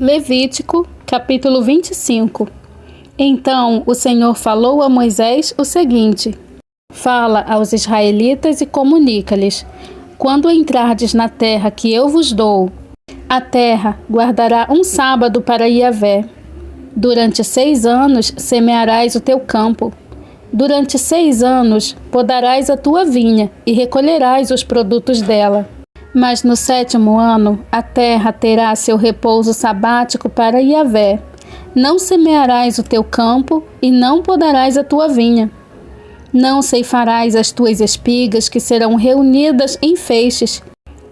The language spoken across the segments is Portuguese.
Levítico, capítulo 25. Então o Senhor falou a Moisés o seguinte: Fala aos israelitas e comunica-lhes: Quando entrardes na terra que eu vos dou, a terra guardará um sábado para Yahvé. Durante 6 anos semearás o teu campo. Durante 6 anos podarás a tua vinha e recolherás os produtos dela. Mas no 7º ano a terra terá seu repouso sabático para Yahvé. Não semearás o teu campo e não podarás a tua vinha. Não ceifarás as tuas espigas, que serão reunidas em feixes,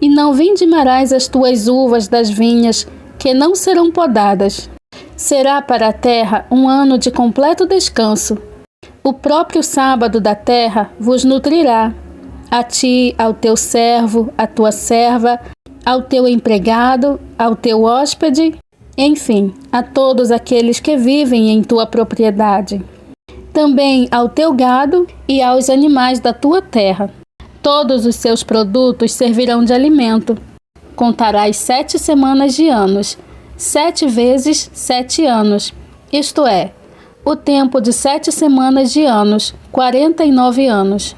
e não vindimarás as tuas uvas das vinhas, que não serão podadas. Será para a terra um ano de completo descanso. O próprio sábado da terra vos nutrirá, a ti, ao teu servo, à tua serva, ao teu empregado, ao teu hóspede, enfim, a todos aqueles que vivem em tua propriedade. Também ao teu gado e aos animais da tua terra. Todos os seus produtos servirão de alimento. Contarás 7 semanas de anos, 7 vezes 7 anos, isto é, o tempo de 7 semanas de anos, 49 anos.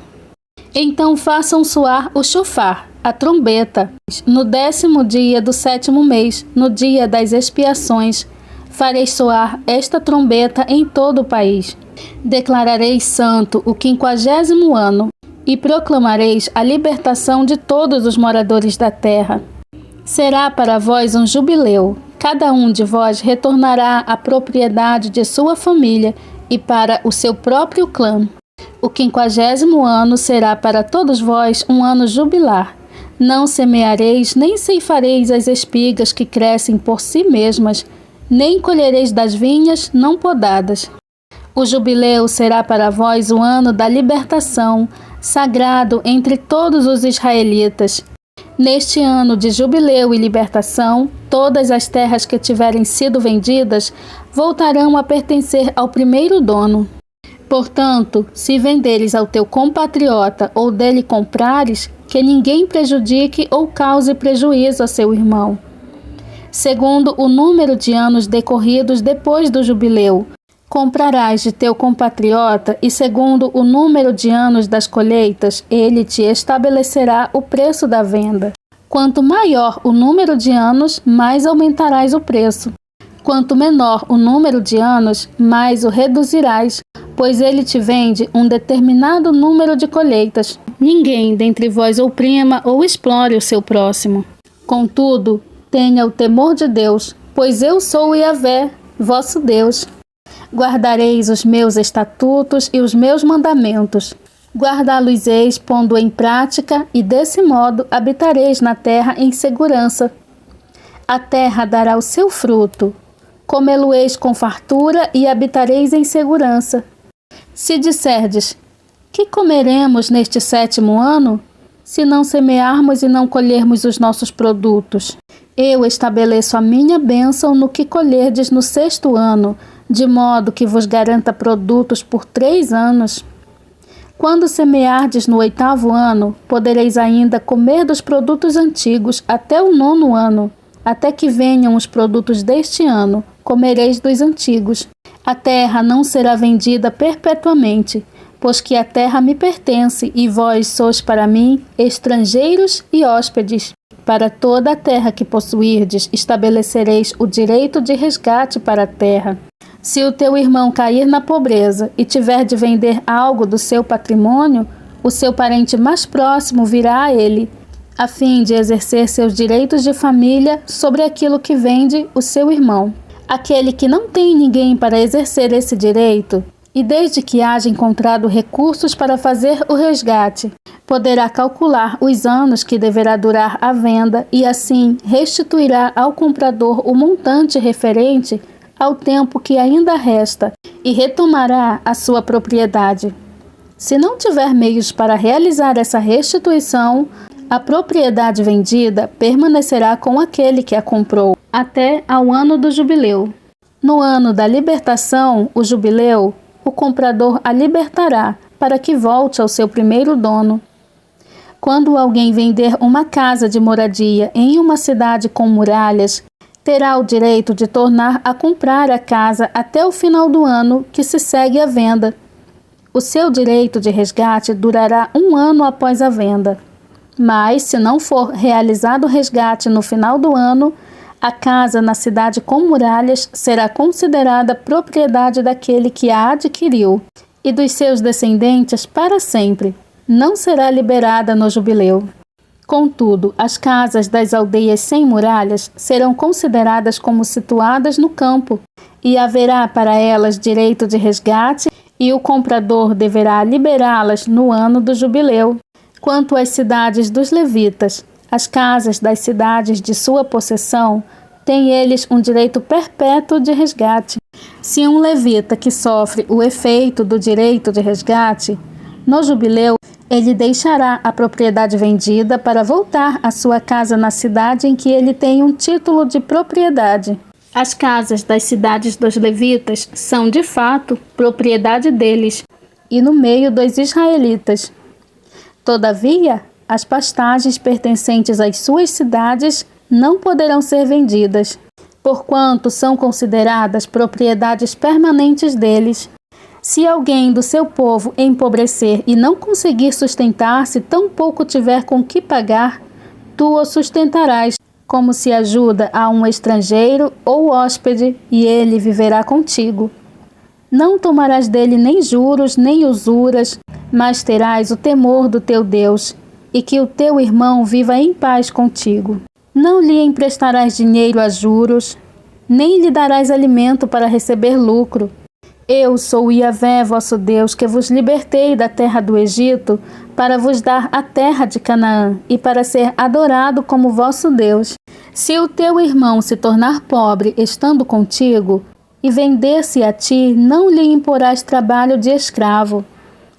Então façam soar o chofar, a trombeta, no 10º dia do 7º mês, no dia das expiações. Fareis soar esta trombeta em todo o país. Declarareis santo o 50º ano, e proclamareis a libertação de todos os moradores da terra. Será para vós um jubileu. Cada um de vós retornará à propriedade de sua família e para o seu próprio clã. O 50º ano será para todos vós um ano jubilar. Não semeareis nem ceifareis as espigas que crescem por si mesmas, nem colhereis das vinhas não podadas. O jubileu será para vós o ano da libertação, sagrado entre todos os israelitas. Neste ano de jubileu e libertação, todas as terras que tiverem sido vendidas voltarão a pertencer ao primeiro dono. Portanto, se venderes ao teu compatriota ou dele comprares, que ninguém prejudique ou cause prejuízo a seu irmão. Segundo o número de anos decorridos depois do jubileu, comprarás de teu compatriota, e segundo o número de anos das colheitas, ele te estabelecerá o preço da venda. Quanto maior o número de anos, mais aumentarás o preço. Quanto menor o número de anos, mais o reduzirás, pois ele te vende um determinado número de colheitas. Ninguém dentre vós oprima ou explore o seu próximo. Contudo, tenha o temor de Deus, pois eu sou Yahvé, vosso Deus. Guardareis os meus estatutos e os meus mandamentos. Guardá-los-eis pondo em prática, e desse modo habitareis na terra em segurança. A terra dará o seu fruto. Comê-lo-eis com fartura e habitareis em segurança. Se disserdes: Que comeremos neste 7º ano? Se não semearmos e não colhermos os nossos produtos. Eu estabeleço a minha bênção no que colherdes no 6º ano, de modo que vos garanta produtos por 3 anos. Quando semeardes no 8º ano, podereis ainda comer dos produtos antigos até o 9º ano. Até que venham os produtos deste ano, comereis dos antigos. A terra não será vendida perpetuamente, pois que a terra me pertence, e vós sois para mim estrangeiros e hóspedes. Para toda a terra que possuirdes, estabelecereis o direito de resgate para a terra. Se o teu irmão cair na pobreza e tiver de vender algo do seu patrimônio, o seu parente mais próximo virá a ele, a fim de exercer seus direitos de família sobre aquilo que vende o seu irmão. Aquele que não tem ninguém para exercer esse direito, e desde que haja encontrado recursos para fazer o resgate, poderá calcular os anos que deverá durar a venda e assim restituirá ao comprador o montante referente ao tempo que ainda resta e retomará a sua propriedade. Se não tiver meios para realizar essa restituição, a propriedade vendida permanecerá com aquele que a comprou até ao ano do jubileu. No ano da libertação, o jubileu, o comprador a libertará para que volte ao seu primeiro dono. Quando alguém vender uma casa de moradia em uma cidade com muralhas, terá o direito de tornar a comprar a casa até o final do ano que se segue a venda. O seu direito de resgate durará 1 ano após a venda. Mas, se não for realizado o resgate no final do ano, a casa na cidade com muralhas será considerada propriedade daquele que a adquiriu e dos seus descendentes para sempre. Não será liberada no jubileu. Contudo, as casas das aldeias sem muralhas serão consideradas como situadas no campo, e haverá para elas direito de resgate, e o comprador deverá liberá-las no ano do jubileu. Quanto às cidades dos levitas, as casas das cidades de sua possessão, têm eles um direito perpétuo de resgate. Se um levita que sofre o efeito do direito de resgate, no jubileu, ele deixará a propriedade vendida para voltar à sua casa na cidade em que ele tem um título de propriedade. As casas das cidades dos levitas são, de fato, propriedade deles e no meio dos israelitas. Todavia, as pastagens pertencentes às suas cidades não poderão ser vendidas, porquanto são consideradas propriedades permanentes deles. Se alguém do seu povo empobrecer e não conseguir sustentar-se, tampouco tiver com que pagar, tu o sustentarás, como se ajuda a um estrangeiro ou hóspede, e ele viverá contigo. Não tomarás dele nem juros, nem usuras, mas terás o temor do teu Deus, e que o teu irmão viva em paz contigo. Não lhe emprestarás dinheiro a juros, nem lhe darás alimento para receber lucro. Eu sou o Yahvé, vosso Deus, que vos libertei da terra do Egito, para vos dar a terra de Canaã, e para ser adorado como vosso Deus. Se o teu irmão se tornar pobre estando contigo, e vender-se a ti, não lhe imporás trabalho de escravo.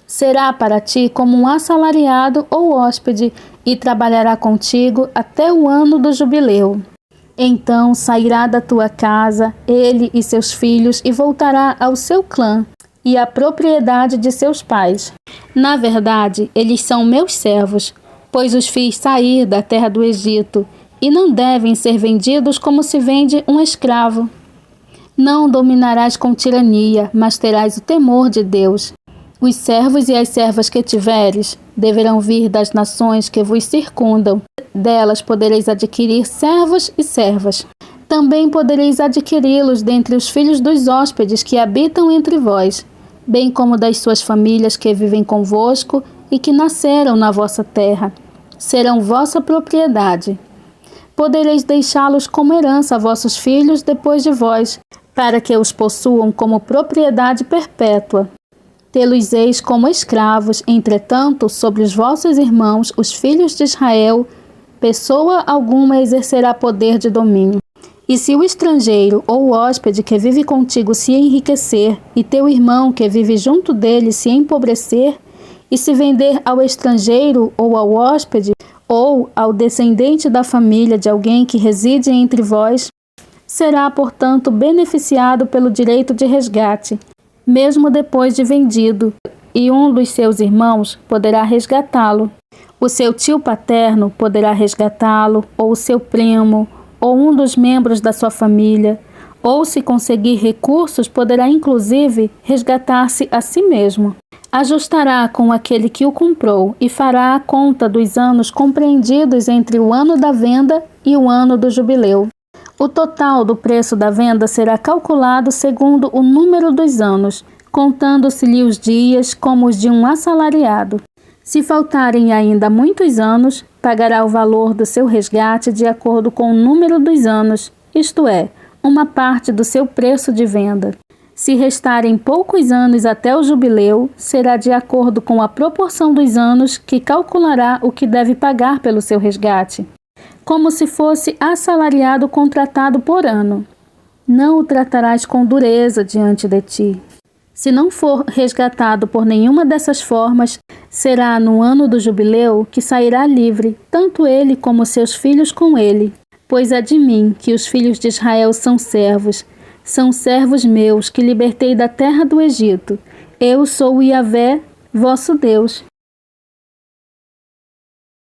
Será para ti como um assalariado ou hóspede, e trabalhará contigo até o ano do jubileu. Então sairá da tua casa, ele e seus filhos, e voltará ao seu clã e à propriedade de seus pais. Na verdade, eles são meus servos, pois os fiz sair da terra do Egito, e não devem ser vendidos como se vende um escravo. Não dominarás com tirania, mas terás o temor de Deus. Os servos e as servas que tiveres deverão vir das nações que vos circundam. Delas podereis adquirir servos e servas. Também podereis adquiri-los dentre os filhos dos hóspedes que habitam entre vós, bem como das suas famílias que vivem convosco e que nasceram na vossa terra. Serão vossa propriedade. Podereis deixá-los como herança a vossos filhos depois de vós, para que os possuam como propriedade perpétua. Tê-los-eis como escravos, entretanto, sobre os vossos irmãos, os filhos de Israel, pessoa alguma exercerá poder de domínio. E se o estrangeiro ou o hóspede que vive contigo se enriquecer, e teu irmão que vive junto dele se empobrecer, e se vender ao estrangeiro ou ao hóspede, ou ao descendente da família de alguém que reside entre vós, será, portanto, beneficiado pelo direito de resgate, mesmo depois de vendido, e um dos seus irmãos poderá resgatá-lo. O seu tio paterno poderá resgatá-lo, ou o seu primo, ou um dos membros da sua família, ou, se conseguir recursos, poderá inclusive resgatar-se a si mesmo. Ajustará com aquele que o comprou e fará a conta dos anos compreendidos entre o ano da venda e o ano do jubileu. O total do preço da venda será calculado segundo o número dos anos, contando-se-lhe os dias como os de um assalariado. Se faltarem ainda muitos anos, pagará o valor do seu resgate de acordo com o número dos anos, isto é, uma parte do seu preço de venda. Se restarem poucos anos até o jubileu, será de acordo com a proporção dos anos que calculará o que deve pagar pelo seu resgate, como se fosse assalariado contratado por ano. Não o tratarás com dureza diante de ti. Se não for resgatado por nenhuma dessas formas, será no ano do jubileu que sairá livre, tanto ele como seus filhos com ele. Pois é de mim que os filhos de Israel são servos meus que libertei da terra do Egito. Eu sou o Yahvé, vosso Deus.